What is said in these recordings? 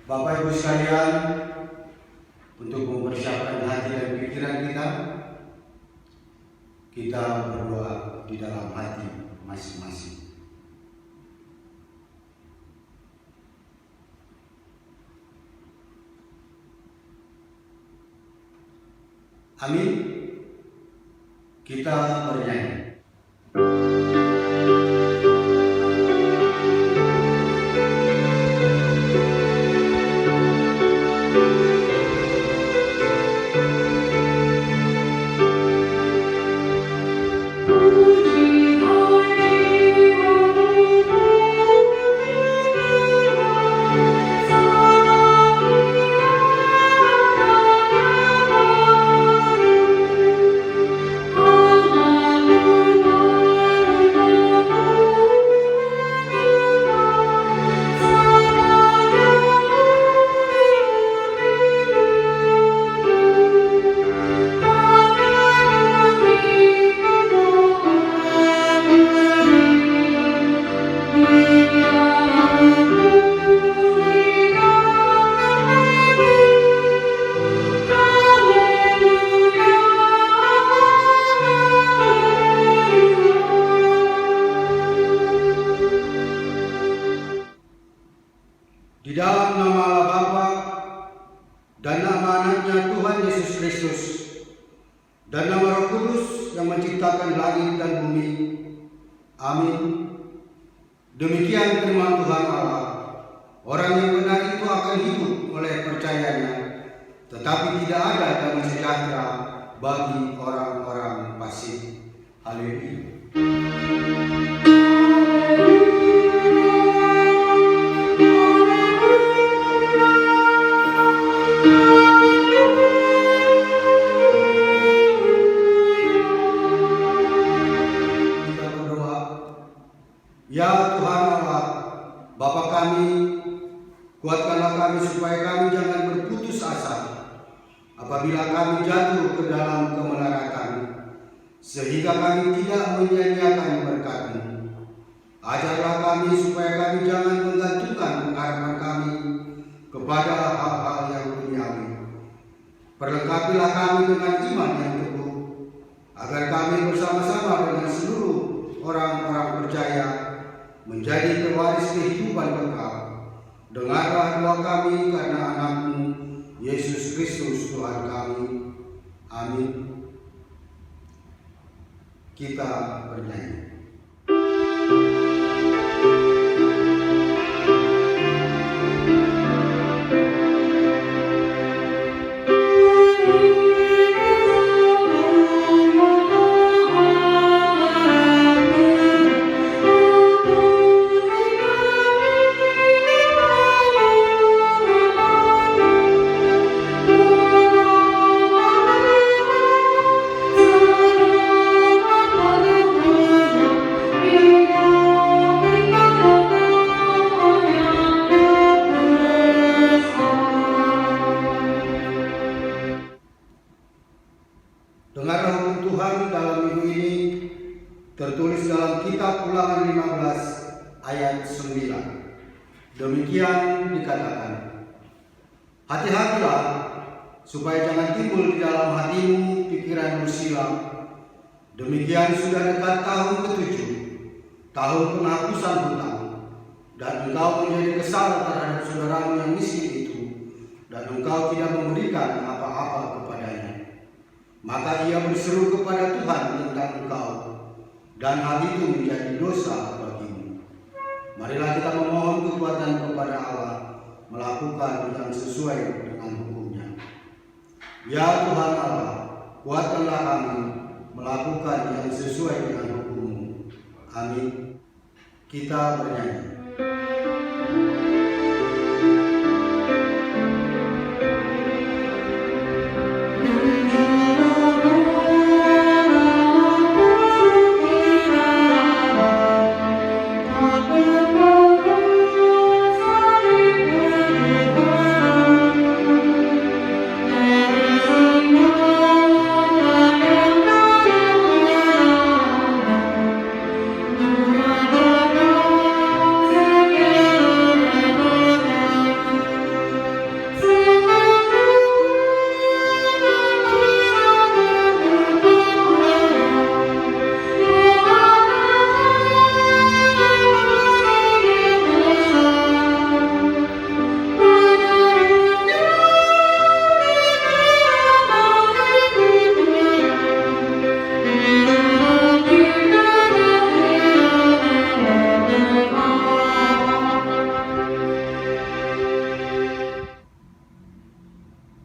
Bapak Ibu sekalian, untuk mempersiapkan hati dan pikiran kita berdoa di dalam hati masing-masing. Amin. Kita bernyanyi. Di dalam nama Allah Bapa dan nama anaknya Tuhan Yesus Kristus dan nama Roh Kudus yang menciptakan langit dan bumi. Amin. Demikian firman Tuhan Allah. Orang yang benar itu akan hidup oleh percayanya, tetapi tidak ada damai sejahtera bagi orang-orang fasik. Haleluya. Ya Tuhan Allah, Bapa kami, kuatkanlah kami supaya kami jangan berputus asa apabila kami jatuh ke dalam kemelaratan, sehingga kami tidak menyia-nyiakan berkat-Mu. Ajarlah kami supaya kami jangan menggantungkan pengharapan kami kepada hal-hal yang duniawi. Perlengkapilah kami dengan iman yang teguh, agar kami bersama-sama dengan seluruh orang-orang percaya menjadi pewaris kehidupan kekal. Dengarlah doa kami karena anakmu Yesus Kristus Tuhan kami. Amin. Kita bernyanyi. Dengarlah hukum Tuhan dalam minggu ini, tertulis dalam kitab Ulangan 15 ayat 9. Demikian dikatakan, hati-hatilah supaya jangan timbul di dalam hatimu pikiran bersila. Demikian sudah dekat tahun ke-7, tahun penghapusan hutang, dan engkau menjadi kesal terhadap saudaramu yang miskin itu, dan engkau tidak memberikan apa-apa kepadanya. Maka ia berseru kepada Tuhan tentang engkau, dan hal itu menjadi dosa bagimu. Marilah kita memohon kekuatan kepada Allah, melakukan yang sesuai dengan hukum-Nya. Ya Tuhan Allah, kuatkanlah kami melakukan yang sesuai dengan hukum-Mu. Amin. Kita bernyanyi. Thank you.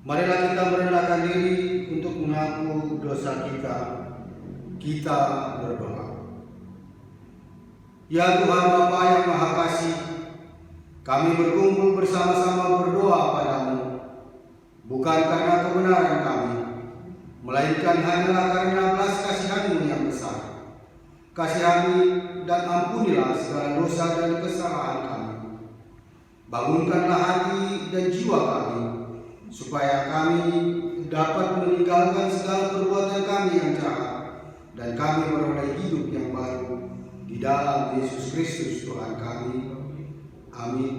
Marilah kita merendahkan diri untuk mengaku dosa kita. Kita berdoa. Ya Tuhan Bapa yang Maha Kasih, kami berkumpul bersama-sama berdoa padamu, bukan karena kebenaran kami, melainkan hanyalah karena belas kasihan-Mu yang besar. Kasihani dan ampunilah segala dosa dan kesalahan kami. Bangunkanlah hati dan jiwa kami, supaya kami dapat meninggalkan segala perbuatan kami yang jahat, dan kami beroleh hidup yang baru di dalam Yesus Kristus Tuhan kami. Amin.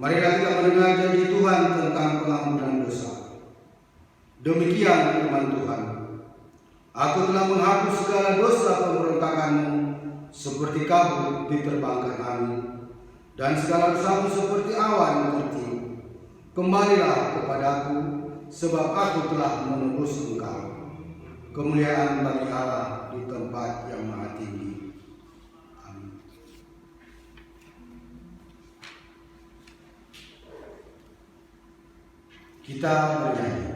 Marilah kita mendengar janji Tuhan tentang pengampunan dosa. Demikian firman Tuhan. Aku telah menghapus segala dosa pemberontakanmu seperti kabut diterbangkan angin, dan segala dosamu seperti awan tertiup. Kembalilah kepadaku, sebab aku telah menebus engkau. Kemuliaan bagi Allah di tempat yang maha tinggi. Amin. Kita bernyanyi.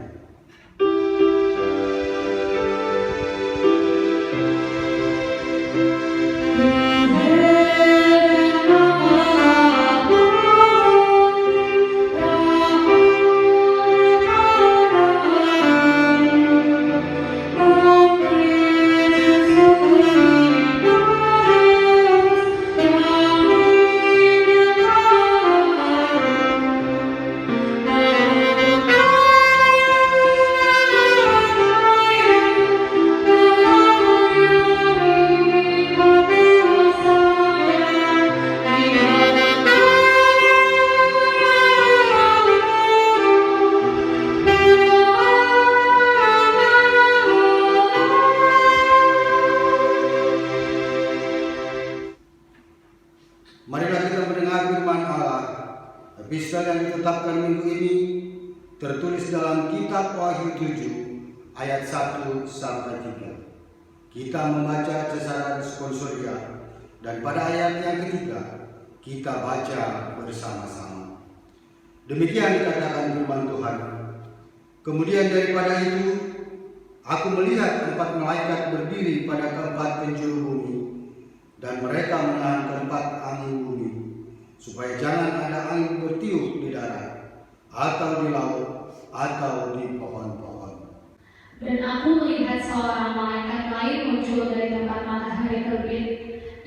Marilah kita mendengar firman Allah. Epistel yang ditetapkan minggu ini tertulis dalam kitab Wahyu 7 ayat 1 sampai 3. Kita membaca cesaran sponsoria, dan pada ayat yang ketiga kita baca bersama-sama. Demikian dikatakan firman Tuhan. Kemudian daripada itu aku melihat 4 malaikat berdiri pada keempat penjuru bumi, dan mereka menahan keempat angin bumi, supaya jangan ada angin bertiup di darat, atau di laut, atau di pohon-pohon. Dan aku melihat seorang malaikat lain muncul dari tempat matahari terbit.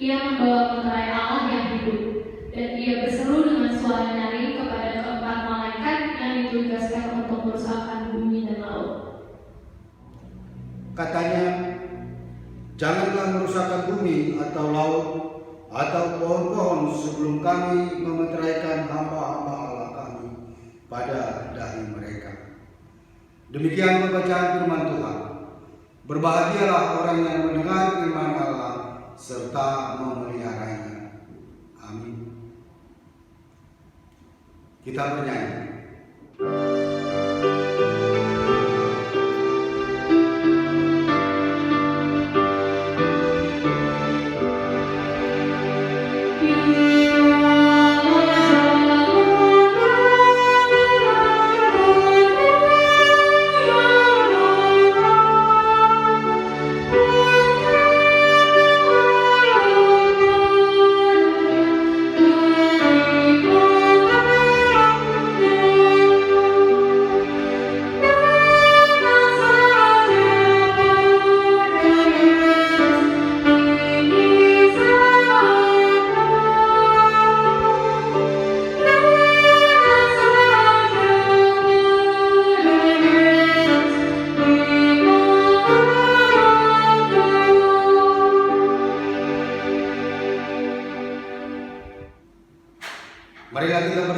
Ia membawa meterai Allah yang hidup, dan ia berseru dengan suara nyaring kepada keempat malaikat yang ditugaskan untuk merusakkan bumi dan laut. Katanya, janganlah merusakkan bumi atau laut atau pohon-pohon sebelum kami memeteraikan hamba-hamba Allah kami pada dahi mereka. Demikian pembacaan firman Tuhan. Berbahagialah orang yang mendengar firman Allah serta memeliharanya. Amin. Kita bernyanyi.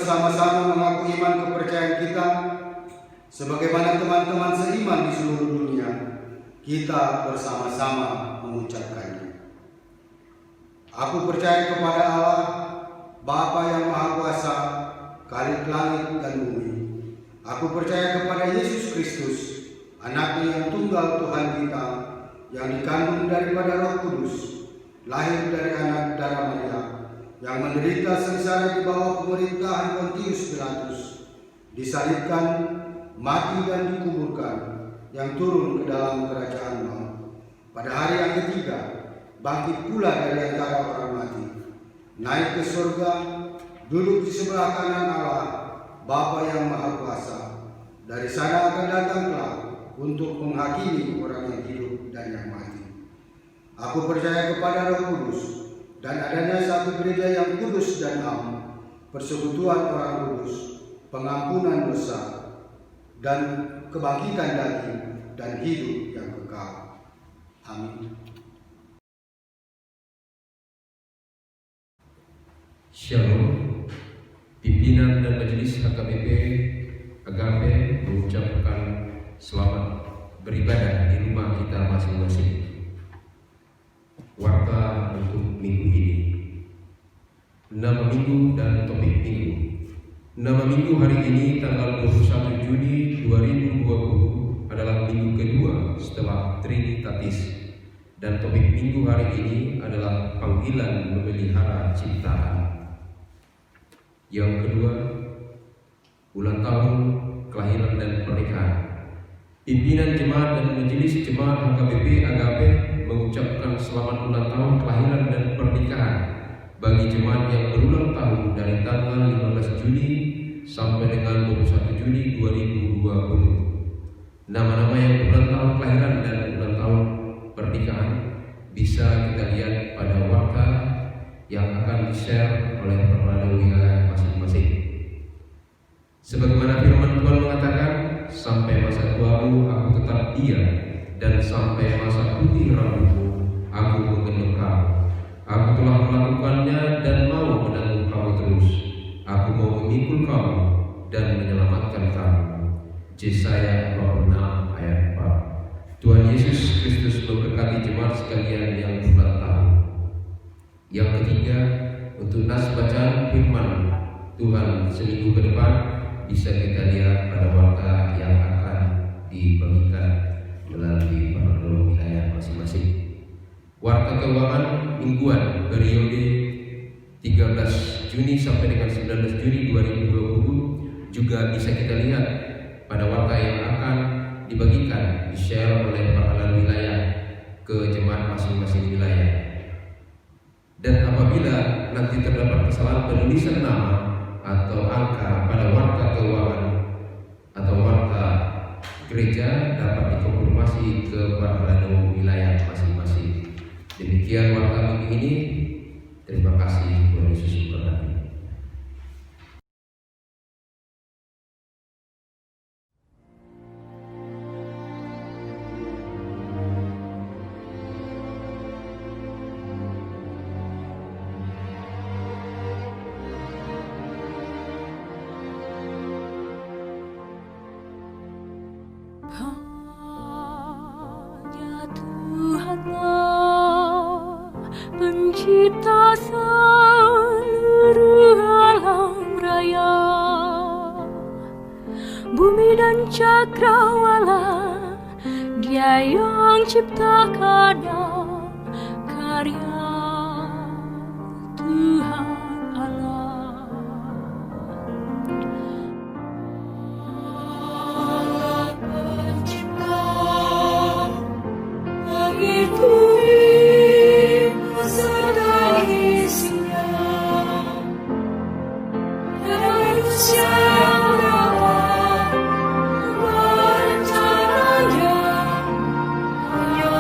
bersama-sama mengaku iman kepercayaan kita, sebagaimana teman-teman seiman di seluruh dunia, kita bersama-sama mengucapkannya. Aku percaya kepada Allah, Bapa yang Maha Kuasa, Khalik langit dan bumi. Aku percaya kepada Yesus Kristus, Anaknya yang tunggal Tuhan kita, yang dikandung daripada Roh Kudus, lahir dari anak darah Maria, yang menderita sengsara di bawah pemerintahan Pontius Pilatus, disalibkan, mati dan dikuburkan, yang turun ke dalam kerajaan maut. Pada hari yang ketiga, bangkit pula dari antara orang mati, naik ke surga, duduk di sebelah kanan Allah, Bapa yang Maha Kuasa. Dari sana akan datang kelak untuk menghakimi orang yang hidup dan yang mati. Aku percaya kepada Roh Kudus dan adanya satu gereja yang kudus dan am, persekutuan orang kudus, pengampunan dosa, dan kebangkitan daging dan hidup yang kekal. Amin. Shalom. Pimpinan dan Majelis HKBP Agape mengucapkan selamat beribadah di rumah kita masing-masing. Warta untuk minggu ini. Nama minggu dan topik minggu. Nama minggu hari ini tanggal 21 Juni 2020 adalah minggu kedua setelah Trinitatis, dan topik minggu hari ini adalah panggilan memelihara ciptaan. Yang kedua, ulang tahun kelahiran dan pernikahan. Pimpinan jemaat dan majelis jemaat HKBP Agape mengucapkan selamat ulang tahun kelahiran dan pernikahan bagi jemaat yang berulang tahun dari tanggal 15 Juni sampai dengan 21 Juni 2020. Nama-nama yang berulang tahun kelahiran dan ulang tahun pernikahan bisa kita lihat pada warta yang akan di-share oleh kepala wilayah masing-masing. Sebagaimana firman Tuhan mengatakan, sampai masa tuamu aku tetap diam, dan sampai masa putih rambutmu aku menggendong kamu. Aku telah melakukannya dan mau menanggung kamu terus. Aku mau memikul kamu dan menyelamatkan kamu. Yesaya 46 ayat 4. Tuhan Yesus Kristus memberkati jemaat sekalian yang berulang tahun. Yang ketiga, untuk nas bacaan firman Tuhan seminggu ke depan bisa kita lihat pada warta yang akan dibagikan melalui pengelola wilayah masing-masing. Warta keuangan mingguan periode 13 Juni sampai dengan 19 Juni 2020 juga bisa kita lihat pada warta yang akan dibagikan, di-share oleh pengelola wilayah ke jemaat masing-masing wilayah. Dan apabila nanti terdapat kesalahan penulisan nama atau angka pada warta keuangan atau warta gereja, dapat dikonfirmasi ke para wilayah masing-masing. Demikian warta minggu ini. Terima kasih. Tuhan Yesus memberkati. Pencipta seluruh alam raya, bumi dan cakrawala, Dia yang ciptakan karya Tuhan Allah. Allah pencipta langit bumi serta isinya, dan manusia yang dapat merencananya hanya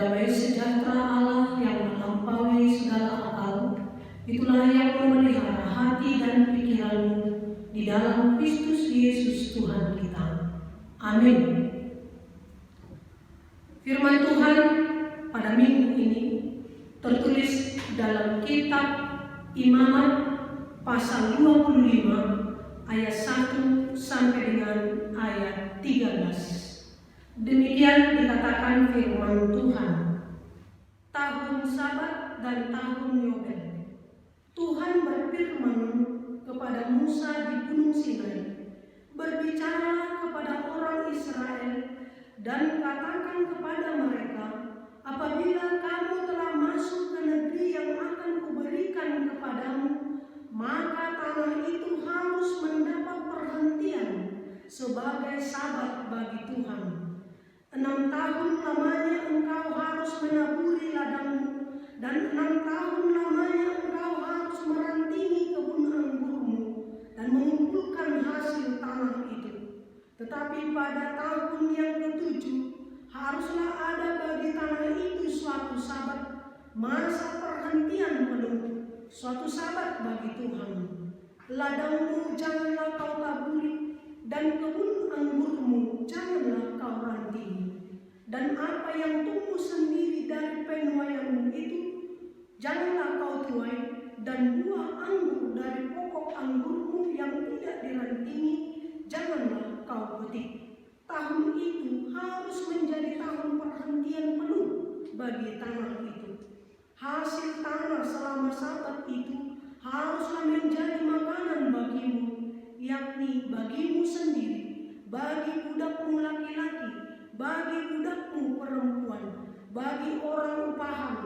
damai sejahtera Allah yang melampaui segala akal, itulah yang memelihara hati dan pikiranmu di dalam Kristus Yesus Tuhan kita. Amin. Firman Tuhan pada minggu ini tertulis dalam kitab Imamat pasal 25 ayat 1 sampai dengan ayat 13. Demikian dikatakan firman Tuhan. Tahun Sabat dan tahun Yobel. Tuhan berfirman kepada Musa di Gunung Sinai, "Berbicaralah kepada orang Israel dan katakan kepada mereka, apabila kamu telah masuk ke negeri yang akan kuberikan kepadamu, maka tanah itu harus mendapat perhentian sebagai sabat bagi Tuhan. 6 tahun lamanya engkau harus menaburi ladangmu, dan 6 tahun lamanya engkau harus merantini kebun anggurmu dan mengumpulkan hasil tanah itu. Tetapi pada tahun yang ke-7 haruslah ada bagi tanah itu suatu sabat, masa perhentian penuh, suatu sabat bagi Tuhan. Ladangmu janganlah kau taburi, dan kebun anggurmu janganlah kau rantini. Dan apa yang tumbuh sendiri dari penuaianmu itu janganlah kau tuai, dan buah anggur dari pokok anggurmu yang tidak dirantini janganlah kau petik. Tahun itu harus menjadi tahun perhentian penuh bagi tanah itu. Hasil tanah selama sabat itu haruslah menjadi makanan bagimu, yakni bagimu sendiri, bagi budakmu laki-laki, bagi budakmu perempuan, bagi orang upahan,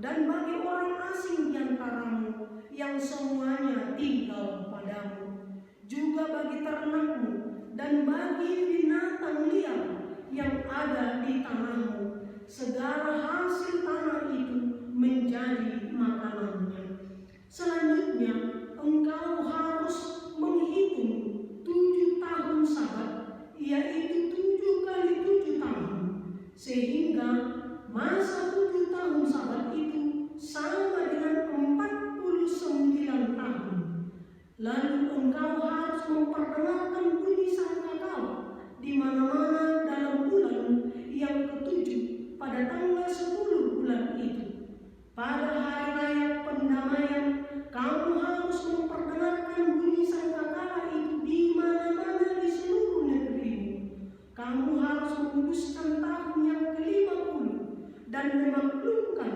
dan bagi orang asing di antaramu yang semuanya tinggal padamu, juga bagi ternakmu dan bagi binatang liar yang ada di tanahmu. Segala hasil tanah itu menjadi makanannya. Selanjutnya engkau harus menghitung 7 tahun sabat, yaitu 7 kali 7 tahun, sehingga masa 7 tahun sabat itu sama dengan 49 tahun. Lalu engkau harus memperdengarkan bunyi sangkakala di mana-mana dalam bulan yang ke-7 pada tanggal 10 bulan itu. Pada hari raya pendamaian, kamu harus memperdengarkan bunyi sangkakala itu di mana-mana di seluruh negerimu. Kamu harus menguduskan tahun yang ke-50 dan memaklumkan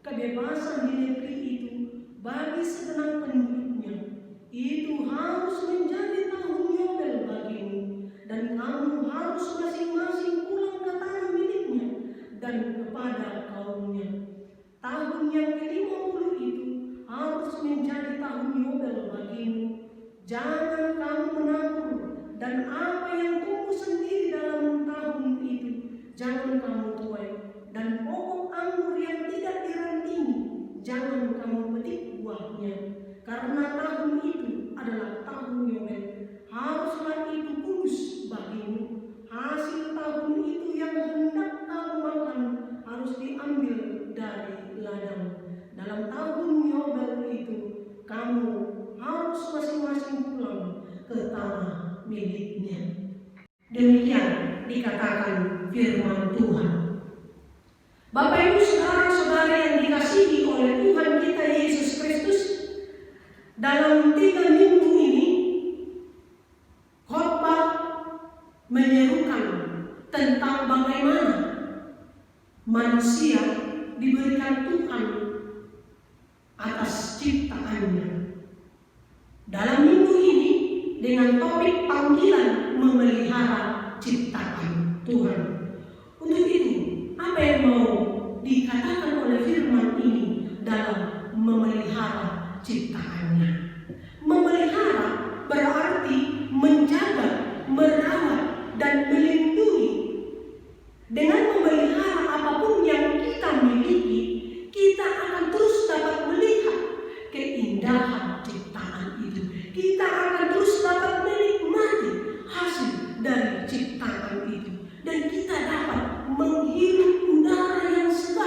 kebebasan di negeri itu bagi segenap penduduknya. Itu harus menjadi tahun Yobel bagimu, dan kamu harus masing-masing pulang ke tanah miliknya dan kepada kaumnya. Tahun yang ke-50 itu harus menjadi tahun Yobel bagimu. Jangan kamu menabur, dan apa yang tumbuh sendiri dalam tahun itu jangan kamu tuai, dan pokok anggur yang tidak dirantini jangan kamu petik buahnya, karena tahun itu adalah tahun Yobel. Haruslah itu kudus bagimu. Hasil tahun itu yang hendak kamu makan harus diambil dari ladang. Dalam tahun Yobel itu kamu harus masing-masing pulang ke tanah miliknya. Demikian dikatakan firman Tuhan. Bapak Ibu saudara-saudari yang dikasihi oleh Tuhan kita Yesus Kristus, dalam 3 minggu ini khotbah menyerukan tentang bagaimana manusia diberikan Tuhan atas ciptaannya. Dalam minggu ini dengan topik panggilan memelihara ciptaan Tuhan. Untuk itu, apa yang mau dikatakan oleh firman ini dalam memelihara ciptaannya? Memelihara berarti menjaga, merawat, dan melindungi. Dengan memelihara apapun yang kita miliki, kita akan terus dapat melihat keindahan ciptaan itu. Kita akan terus dapat menikmati hasil dari ciptaan itu. Dan kita dapat menghirup udara yang segar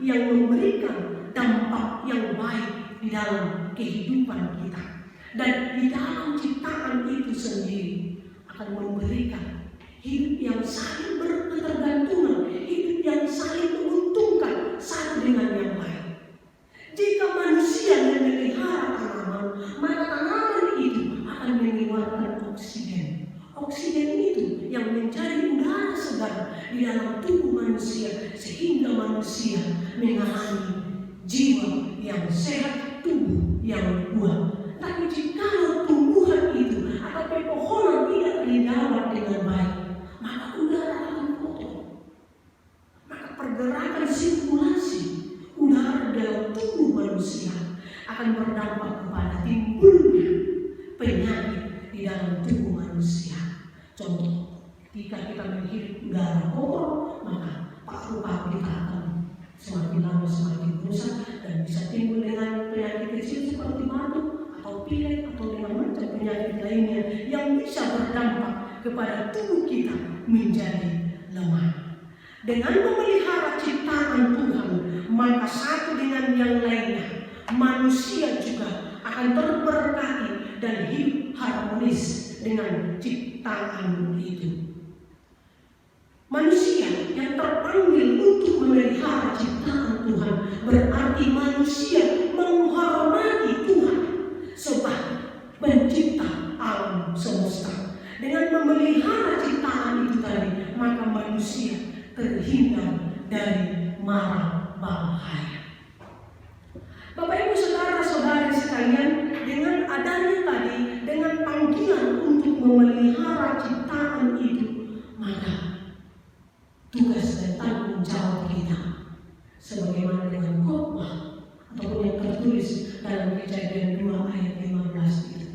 yang memberikan dampak yang baik di dalam kehidupan kita. Dan di dalam ciptaan itu sendiri akan memberikan hidup yang saling berketergantungan, hidup yang saling menguntungkan satu dengan yang lain. Jika manusia memelihara tanaman, maka tanaman itu akan mengeluarkan oksigen. Oksigen itu yang menjadi udara segar di dalam tubuh manusia, sehingga manusia mengalami jiwa yang sehat, tubuh yang kuat. Tapi jika tumbuhan itu atau pepohonan tidak dirawat dengan baik, maka udara akan kotor. Maka pergerakan sirkulasi udara dalam tubuh manusia akan berdampak kepada timbulnya penyakit di dalam tubuh manusia. Contoh, ketika kita menghirup udara kotor, maka paru-paru kita akan semakin lama semakin rusak dan bisa timbul dengan penyakit kecil seperti batuk atau pilek atau dengan macam penyakit lainnya yang bisa berdampak kepada tubuh kita menjadi lemah. Dengan memelihara ciptaan Tuhan, maka satu dengan yang lainnya manusia juga akan terberkati dan hidup harmonis dengan ciptaan itu. Manusia yang terpanggil untuk memelihara ciptaan Tuhan berarti manusia menghormati Tuhan sebagai pencipta alam semesta. Dengan memelihara ciptaan itu tadi, maka manusia terhindar dari mara bahaya. Bapak Ibu saudara-saudari sekalian, dengan adanya tadi, dengan panggilan untuk memelihara ciptaan itu, maka tugas dan tanggung jawab kita sebagaimana dengan khotbah ataupun yang tertulis dalam Kejadian 2 ayat 15 itu,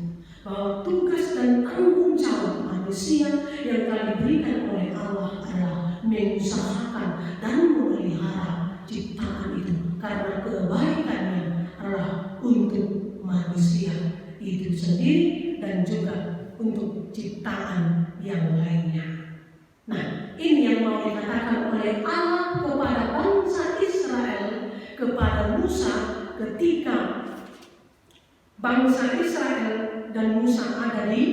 bahwa tugas dan tanggung jawab manusia yang telah diberikan oleh Allah adalah mengusahakan dan memelihara ciptaan itu, karena kebaikannya adalah untuk manusia itu sendiri dan juga untuk ciptaan yang lainnya. Nah, ini yang mau dikatakan oleh Allah kepada bangsa Israel, kepada Musa ketika bangsa Israel dan Musa ada di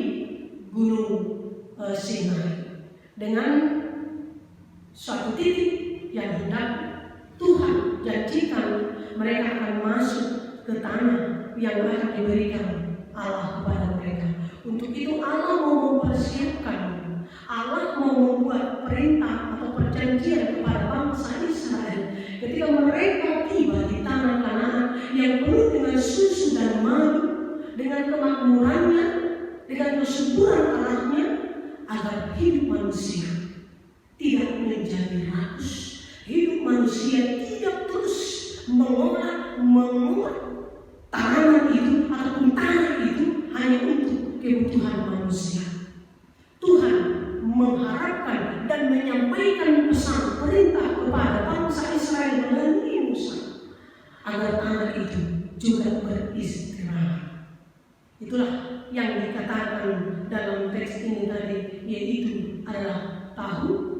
Gunung Sinai, dengan suatu titik yang hendak Tuhan janjikan mereka akan masuk ke tanah yang akan diberikan Allah kepada mereka. Untuk itu Allah mau mempersiapkan, Allah mau membuat perintah atau perjanjian kepada bangsa Israel ketika mereka tiba di tanah Kanaan yang penuh dengan susu dan madu, dengan kemakmurannya, dengan kesuburan tanahnya, agar hidup manusia tidak menjadi rakus, hidup manusia tidak terus mengolah tanaman itu ataupun tanah itu hanya untuk kebutuhan manusia. Tuhan mengharapkan dan menyampaikan pesan perintah kepada bangsa Israel melalui Musa agar tanah itu juga beristirahat. Itulah yang dikatakan dalam teks ini tadi, yaitu adalah tahun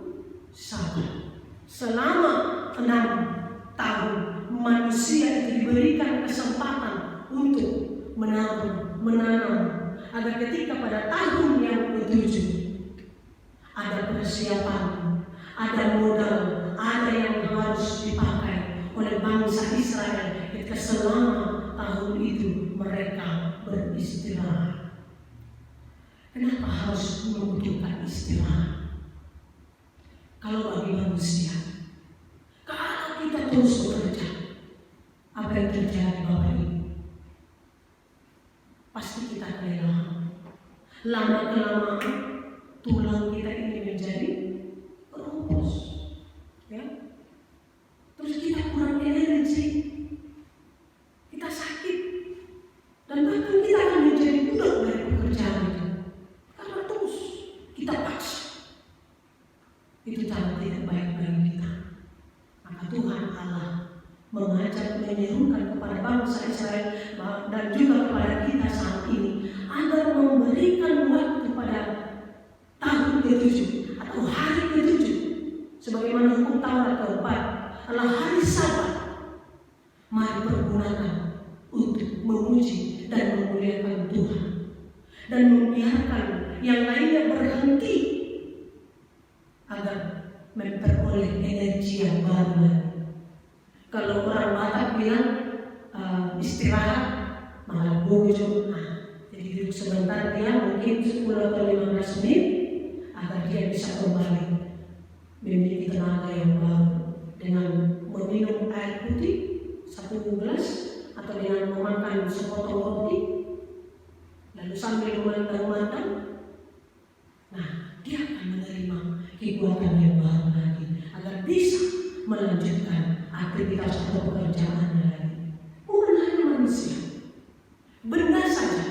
Sabat. Selama 6 tahun manusia itu diberikan kesempatan untuk menanam, agar ketika pada tahun yang ke-7 ada persiapan, ada modal, ada yang harus dipakai oleh bangsa Israel ketika selama tahun itu mereka beristirahat. Kenapa harus membutuhkan istirahat? Kalau bagi manusia, kalau kita terus bekerja, apa yang terjadi Bapak Ibu? Pasti kita kelelahan. Lama-kelamaan tulang kita ini menjadi keropos, ya. Terus kita kurang energi, kita sakit, dan bahkan kita akan menjadi budak dari pekerjaan itu, karena terus kita paksa. Itu cara tidak baik bagi kita. Maka Tuhan Allah mengajak, menyerukan kepada bangsa Israel dan juga kepada kita saat ini agar memberikan waktu pada tahun ke-7 atau hari ke-7, sebagaimana hukum Taurat keempat adalah hari Sabat Mari pergunakan untuk memuji dan memuliakan Tuhan, dan membiarkan yang lainnya berhenti agar memperoleh energi yang baru lagi. Kalau orang Batak bilang istirahat malah bujur, jadi duduk sebentar, dia mungkin 10 atau 15 menit agar dia bisa kembali memiliki tenaga yang baru dengan meminum air putih 1 gelas atau dengan memakan sepotong roti lalu sambil memandang-mandang. Nah, dia akan menerima kekuatan yang baru lagi agar bisa melanjutkan aktivitas atau pekerjaannya lagi. Bukan hanya manusia, benda saja.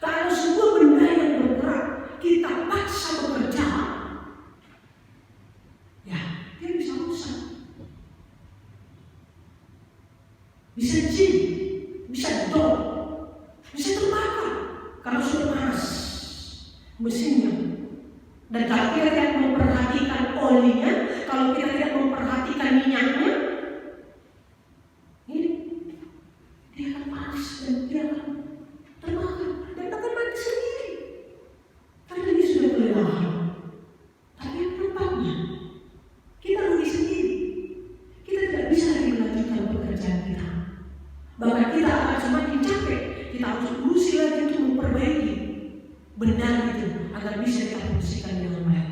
Kalau sebuah benda yang bergerak kita paksa bekerja, ya dia bisa rusak, bisa jin, bisa dol, bisa terbakar kalau sudah panas mesinnya. Dan kalau kita tidak memperhatikan olinya, kalau kita tidak memperhatikan minyaknya, ini dia akan panas dan dia akan terbakar dan akan mati sendiri karena dia sudah kelelahan. Tapi yang nampaknya kita rugi sendiri. Kita tidak bisa lagi melanjutkan pekerjaan kita. Bahkan kita akan semakin capek. Kita harus berusaha lagi untuk memperbaiki benda itu agar bisa kita fungsikan dengan baik.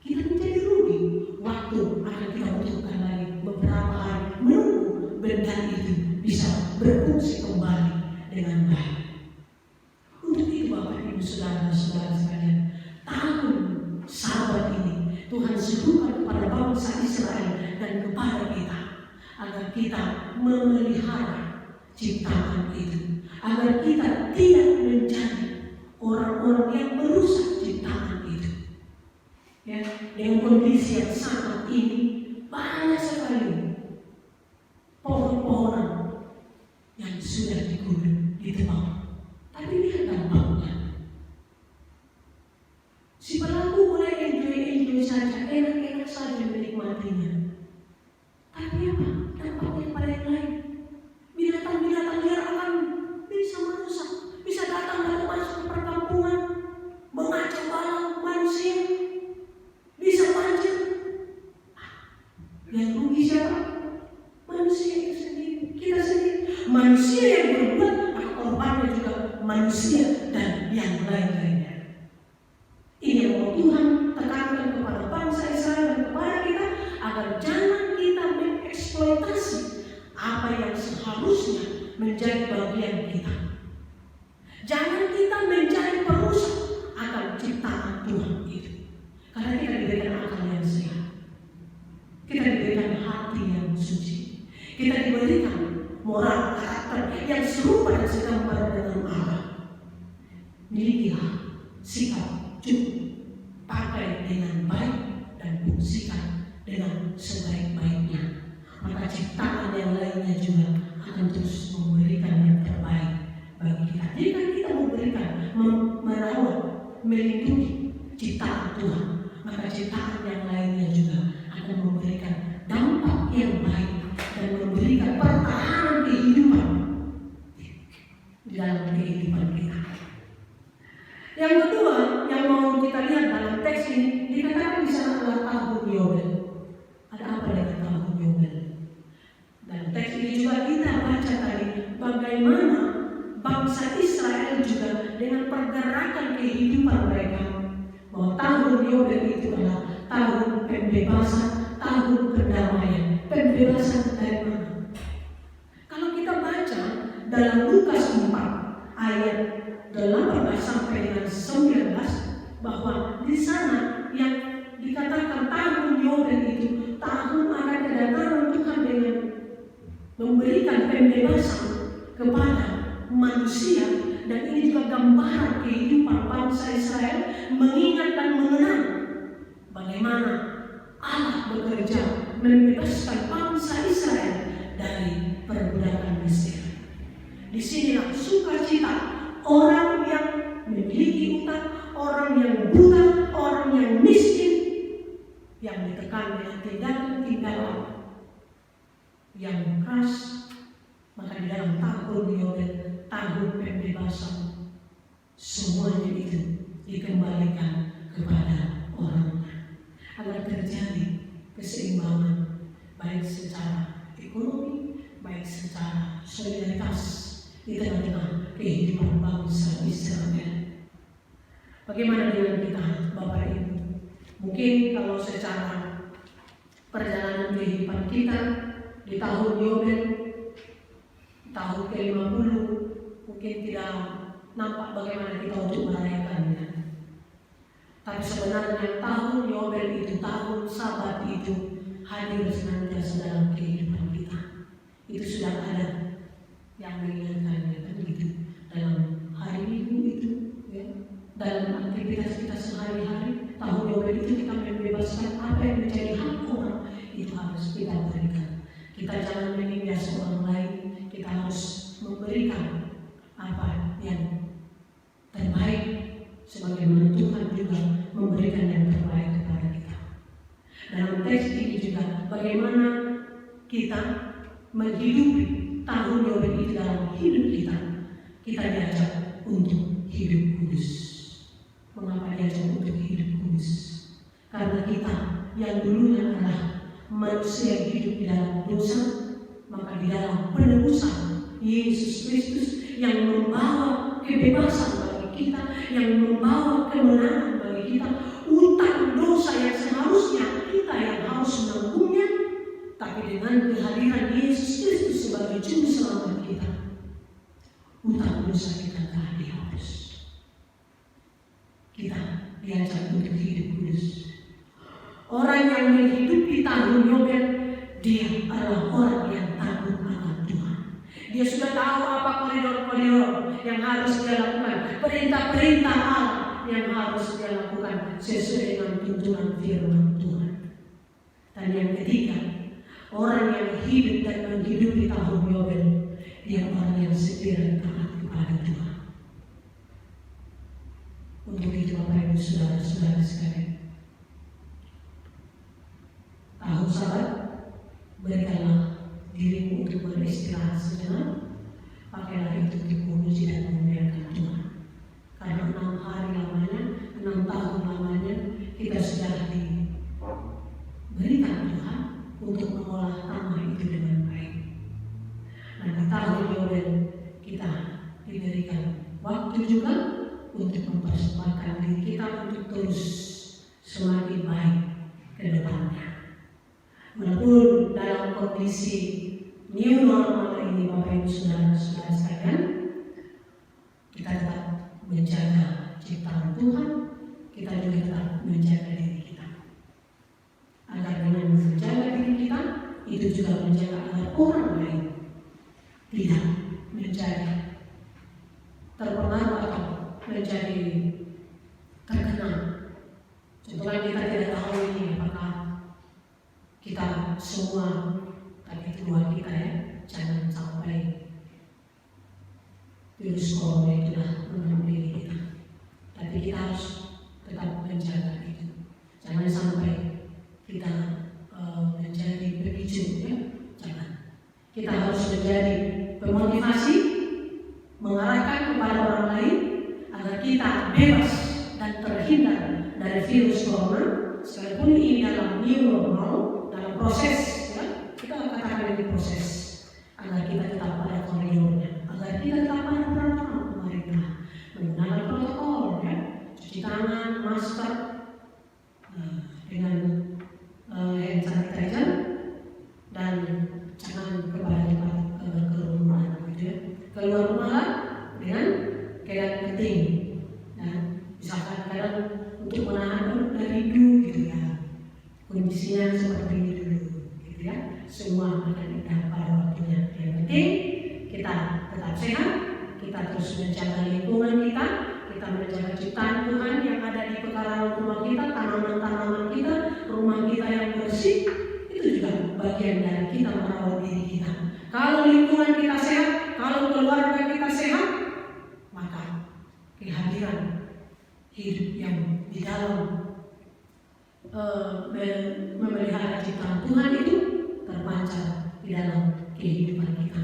Kita menjadi rugi. Waktu akan kita butuhkan lagi beberapa hari menunggu benda itu bisa berfungsi kembali dengan baik. Untuk itu Bapak Ibu Saudara-saudara sekalian, tahun Sabat ini Tuhan serukan kepada bangsa Israel dan kepada kita agar kita memelihara ciptaan itu, agar kita tidak menjadi orang-orang yang merusak ciptaan itu. Ya, dengan kondisi yang saat ini banyak sekali pohon-pohonan yang sudah digundul, ditebang. Tapi lihat dampaknya. Si pelaku boleh enjoy saja, enak-enak saja menikmatinya. Tapi apa? Dampaknya pada yang lain. Binatang-binatang liar akan bisa merusak, bisa datang masuk ke perkampungan, mengacau balau manusia, bisa banjir. Yang rugi siapa? Manusia itu sendiri, kita sendiri. Manusia yang berbuat, maka korbannya juga manusia dan yang lain-lainnya. Ini yang mau Tuhan tekankan kepada bangsa Israel dan kepada kita agar jangan kita mengeksploitasi apa yang seharusnya menjadi bagian kita. Jangan kita menjadi perusak akan ciptaan Tuhan itu. Karena kita diberikan akal yang sehat, kita diberikan hati yang suci, kita diberikan moral karakter yang serupa dan segambar dengan Allah. Milikilah sikap cukup, pakai dengan baik dan fungsikan dengan sebaik-baiknya. Maka ciptaan yang lainnya juga akan terus memberikan yang terbaik bagi kita. Jika kita memberikan, merawat, melindungi ciptaan Tuhan, maka ciptaan yang lainnya juga akan memberikan dampak yang baik dan memberikan pertahanan kehidupan di dalam kehidupan kita. Yang kedua, yang mau kita lihat dalam teks ini, dikatakan di sana adalah tahun Yobel. Ada apa dengan tahun Yobel? Dalam teks ini juga kita baca tadi bagaimana bangsa Israel juga dengan pergerakan kehidupan mereka, bahwa tahun Yobel itu adalah tahun pembebasan, tahun perdamaian. Pembebasan dari mana? Kalau kita baca dalam Lukas 4 ayat 18 sampai dengan 19, bahwa di sana yang dikatakan tahun Yobel itu tahun akan kedatangan Tuhan dengan memberikan pembebasan kepada manusia, dan ini juga gambaran kehidupan bangsa Israel mengingat dan mengenang bagaimana Allah bekerja membebaskan bangsa Israel dari perbudakan Mesir. Disinilah sukacita orang yang memiliki utang, orang yang buta, orang yang miskin, yang ditekan dengan tindakan-tindakan yang keras, Maka di dalam tahun Yobel, tahun pembebasan, semuanya itu dikembalikan kepada orangnya agar terjadi keseimbangan baik secara ekonomi, baik secara solidaritas di tengah-tengah kehidupan bangsa Israel. Bagaimana dengan kita, Bapak Ibu? Mungkin kalau secara perjalanan kehidupan kita di tahun Yobel, tahun ke-50, mungkin tidak nampak bagaimana kita untuk merayakannya. Tapi sebenarnya tahun Yobel itu, tahun Sabat itu hadir senantiasa dalam kehidupan kita. Itu sudah ada yang mengingatkannya, kan gitu. Dalam hari Minggu itu, ya, dalam aktivitas kita sehari-hari, tahun Yobel itu kita membebaskan apa yang menjadi hak orang, itu harus kita berikan. Kita jangan menindas orang lain, kita harus memberikan apa yang terbaik, sebagaimana Tuhan juga memberikan yang terbaik kepada kita. Dalam teks ini juga bagaimana kita menghidupi tahun Yobel itu dalam hidup kita. Kita diajak untuk hidup kudus. Mengapa diajak untuk hidup kudus? Karena kita yang dulunya adalah manusia yang hidup di dalam dosa, maka di dalam penebusan Yesus Kristus yang membawa kebebasan bagi kita, yang membawa kemenangan bagi kita, utang dosa yang seharusnya kita yang harus menanggungnya, tapi dengan kehadiran Yesus Kristus sebagai juru selamat kita, utang dosa kita telah dihapus. Kita diajak untuk hidup kudus. Orang yang menghidupi tahun Yobel, dia adalah orang yang takut akan Tuhan. Dia sudah tahu apa koridor-koridor yang harus dia lakukan, perintah-perintah Allah yang harus dia lakukan sesuai dengan tuntunan firman Tuhan. Dan yang ketiga, orang yang hidup dan menghidupi tahun Yobel, dia orang yang setia taat kepada Tuhan. Untuk itu Bapak Ibu Saudara-saudara sekalian, tahun Sabat, berikanlah dirimu untuk beristirahat sejenak. Pakailah itu untuk memuji dan memuliakan Tuhan. Karena 6 hari lamanya, 6 tahun lamanya, kita sudah diberikan Tuhan untuk mengolah tanah itu dengan baik. Dan di tahun Yobel kita diberikan waktu juga untuk mempersembahkan diri kita untuk terus semakin baik ke depannya. Walaupun dalam kondisi new normal ini, Bapak Ibu Saudara-saudara sekalian, kita tetap menjaga ciptaan Tuhan, kita juga tetap menjaga diri kita. Agar dengan menjaga diri kita, itu juga menjaga agar orang lain tidak menjadi terpengaruh atau menjadi terkenal. Contohnya kita tidak tahu ini apakah kita semua, tapi keluar kita ya, jangan sampai virus corona itu dah mengambil kita. Tapi kita harus tetap menjaga itu. Jangan sampai kita menjadi pemicu ya, jangan. Kita harus menjadi pemotivasi, mengarahkan kepada orang lain agar kita bebas dan terhindar dari virus corona. Sekalipun ini dalam new normal, dalam proses ya, kita katakan ini proses, agar kita tetap pada koridornya, agar kita tetap pada peraturan pemerintah, menggunakan protokol ya, cuci tangan, masker, dengan hand sanitizer, dan jangan kepada tempat kerumunan gitu ya. Keluar rumah dengan keadaan penting, dan misalkan kadang untuk menahan dari dulu gitu ya, kondisinya seperti ini dulu gitu ya, semua akan indah pada waktunya. Yang penting kita tetap sehat, kita terus menjaga lingkungan kita, kita menjaga ciptaan Tuhan yang ada di pekarangan rumah kita, tanaman-tanaman kita, rumah kita yang bersih, itu juga bagian dari kita merawat diri kita. Kalau lingkungan kita sehat, kalau keluarga kita sehat, maka kehadiran hidup yang di dalam memelihara ciptaan Tuhan itu terpancar di dalam kehidupan kita.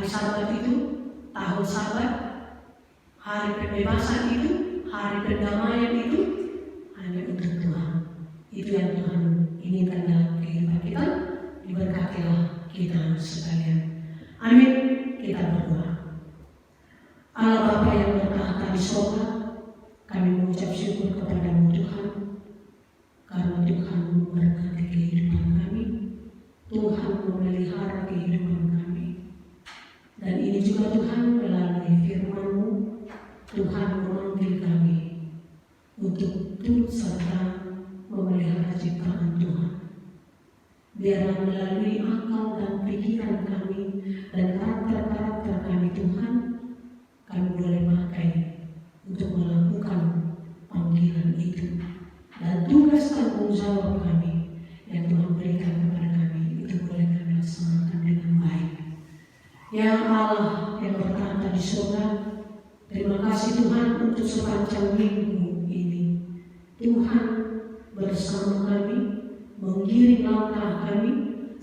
Sabat itu, tahun Sabat, hari pembebasan itu, hari pendamaian itu hanya untuk Tuhan. Itu yang Tuhan inginkan dalam kehidupan kita. Diberkatilah kita sekalian. Amin. Kita berdoa. Allah Bapa yang bertahta di surga, kami mengucap syukur kepada-Mu Tuhan, karena Tuhan memberkati kehidupan kami, Tuhan memelihara kehidupan kami. Dan ini juga Tuhan melalui firman-Mu, Tuhan memanggil kami untuk turut serta memelihara ciptaan Tuhan. Biarlah melalui akal dan pikiran kami dan karakter-karakter kami Tuhan, kami boleh pakai untuk melakukan panggilan itu. Dan tugas tanggung jawab kami yang Tuhan berikan kepada kami, itu boleh kami laksanakan dengan baik. Ya Allah yang bertahta di surga, terima kasih Tuhan untuk sepanjang minggu ini. Tuhan bersama kami, menggiring langkah kami,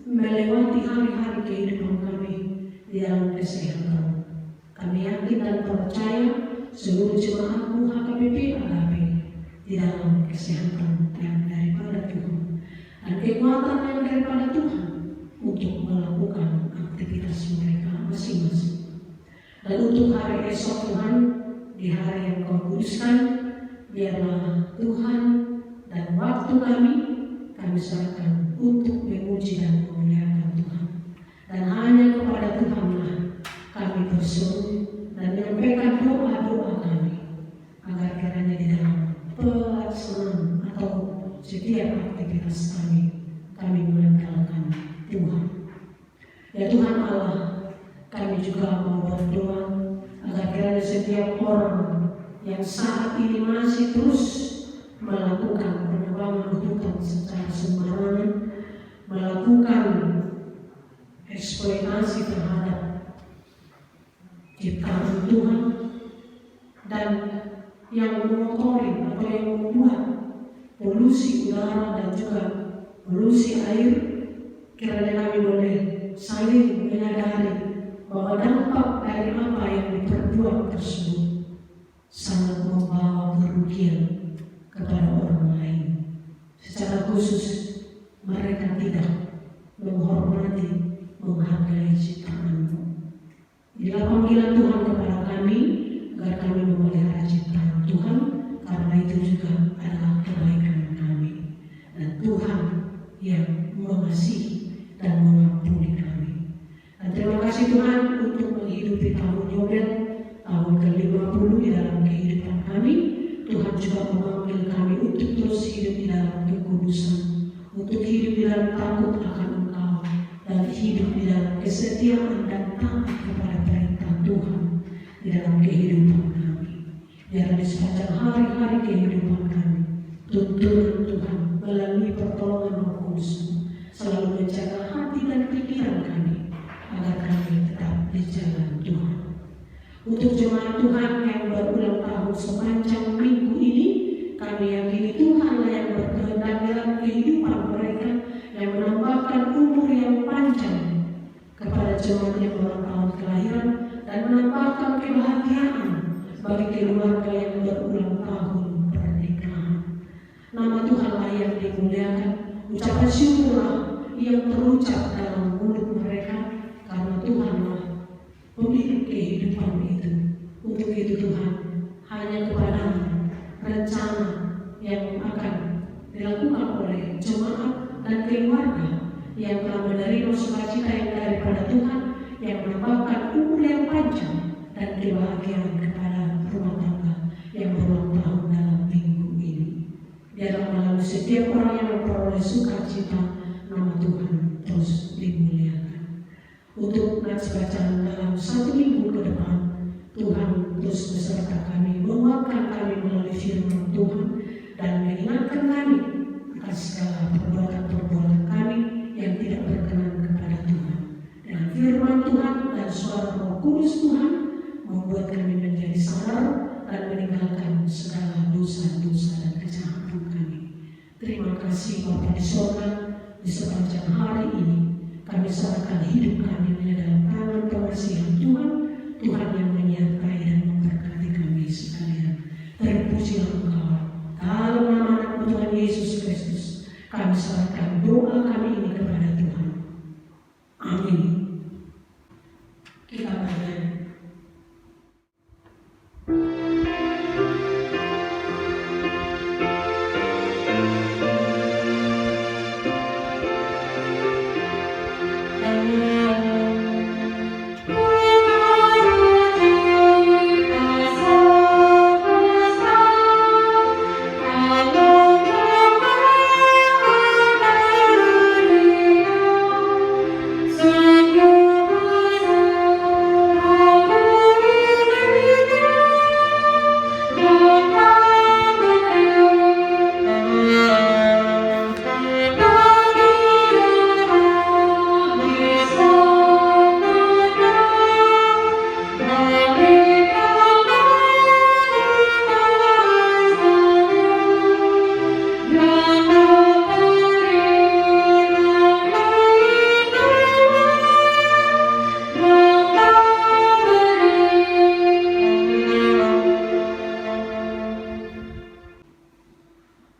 melewati hari-hari kehidupan kami di dalam kesehatan. Kami yakin dan percaya seluruh jemaat-Mu HKBP Agape di dalam kesehatan yang daripada Tuhan dan kekuatan yang daripada Tuhan untuk melakukan aktivitas mereka masing-masing. Dan untuk hari esok Tuhan, di hari yang Kau kuduskan, biarlah Tuhan dan waktu kami serahkan untuk memuji dan memuliakan Tuhan. Dan hanya kepada Tuhanlah kami berseru dan menyampaikan doa-doa kami, agar kiranya di dalam pelaksanaan atau setiap aktivitas kami mengandalkan Tuhan. Ya Tuhan Allah, kami juga mau berdoa agar kiranya setiap orang yang saat ini masih terus melakukan penebangan hutan secara sembarangan, melakukan eksploitasi terhadap ciptaan Tuhan, dan yang mengotori atau yang membuat polusi udara dan juga polusi air, kiranya kami boleh saling menyadari bahwa dampak dari apa yang diperbuat tersebut sangat membawa kerugian kepada orang lain. Secara khusus mereka tidak menghormati, menghargai ciptaan-Mu. Inilah panggilan Tuhan kepada kami agar kami memelihara ciptaan Tuhan, karena itu juga adalah kebaikan kami. Dan Tuhan yang mengasihi dan mengampuni kami. Dan terima kasih Tuhan untuk menghidupi tahun Yobel, tahun ke-50 di dalam kehidupan kami. Tuhan juga memanggil kami untuk terus hidup di dalam kekudusan, untuk hidup di dalam takut akan Engkau, dan hidup di dalam kesetiaan dan taat kepada perintah Tuhan di dalam kehidupan kami. Biar di sepanjang hari-hari kehidupan kami, tuntunan Tuhan melalui pertolongan Roh Kudus selalu menjaga hati dan pikiran kami, agar kami tetap di jalan Tuhan. Untuk jemaat Tuhan yang berulang tahun sepanjang minggu ini, kami yakini Tuhanlah yang berkehendak dalam kehidupan mereka, yang menambahkan umur yang panjang kepada jemaat yang berulang tahun kelahiran, dan menambahkan kebahagiaan bagi keluarga yang berulang tahun pernikahan. Nama Tuhanlah yang dimuliakan, ucapan syukurlah yang terucap dalam mulut mereka, karena Tuhanlah pemilik kehidupan itu. Untuk itu Tuhan, hanya kepada-Mu rencana yang akan dilakukan oleh jemaat dan keluarga yang telah menerima sukacita yang daripada Tuhan, yang menambahkan umur yang panjang dan kebahagiaan kepada rumah tangga yang berulang tahun dalam minggu ini. Biarlah melalui setiap orang yang memperoleh sukacita, nama Tuhan terus dimuliakan. Untuk nats bacaan dalam 1 minggu ke depan, Tuhan terus beserta kami, menguatkan kami melalui firman Tuhan, dan mengingatkan kami akan segala perbuatan-perbuatan kami yang tidak berkenan kepada Tuhan. Dengan firman Tuhan dan suara Roh Kudus Tuhan membuat kami menjadi sadar dan meninggalkan segala dosa-dosa dan kejahatan kami. Terima kasih Bapa di surga, di sepanjang hari ini kami serahkan hidup kami dalam tangan pengasihan Kita bernyanyi.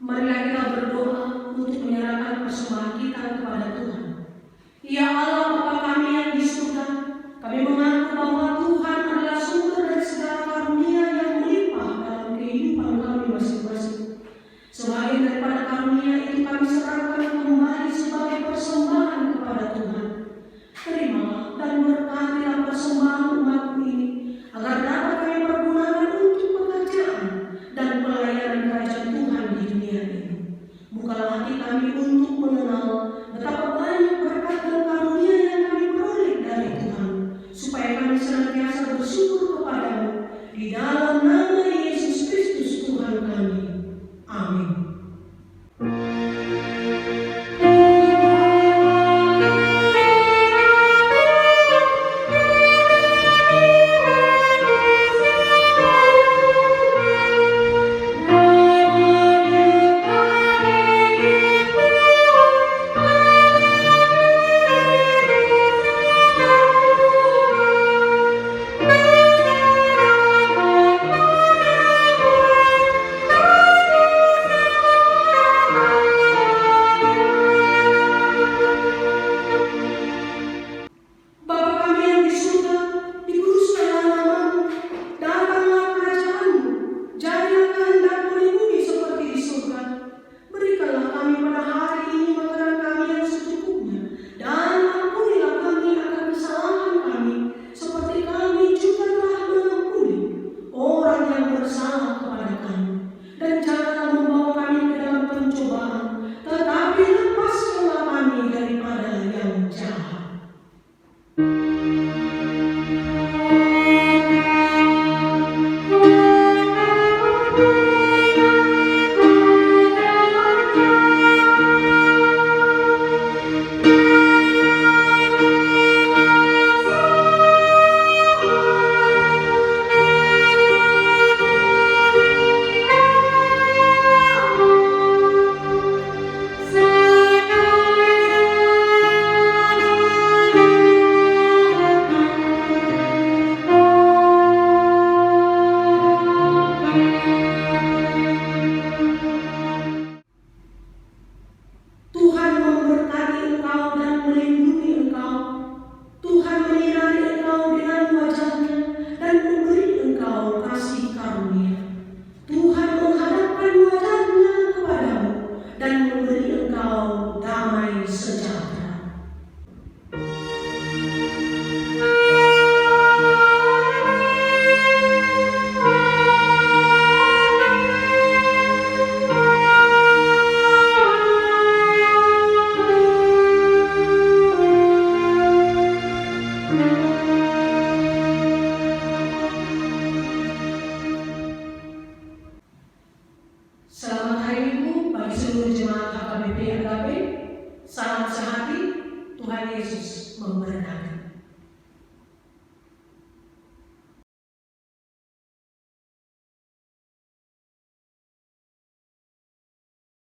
Marilah kita berdoa untuk menyerahkan persembahan kita kepada Tuhan. Ya Allah Bapa kami yang di surga, kami mengaku bahwa Tuhan adalah sumber dari segala karunia yang melimpah dalam kehidupan kami masing-masing. Sebagian daripada karunia itu kami serahkan kembali sebagai persembahan kepada Tuhan. Terimalah dan berkatilah persembahan umat-Mu ini, agar dapat kami pergunakan untuk pekerjaan dan pelayanan kerajaan Tuhan di dunia ini. Bukalah hati kami untuk mengenal betapa banyak berkat dan karunia yang kami peroleh dari Tuhan, supaya kami senantiasa bersyukur kepada-Mu di dalam nama Yesus Kristus Tuhan kami. Amin. Salam sehati, Tuhan Yesus memberkati.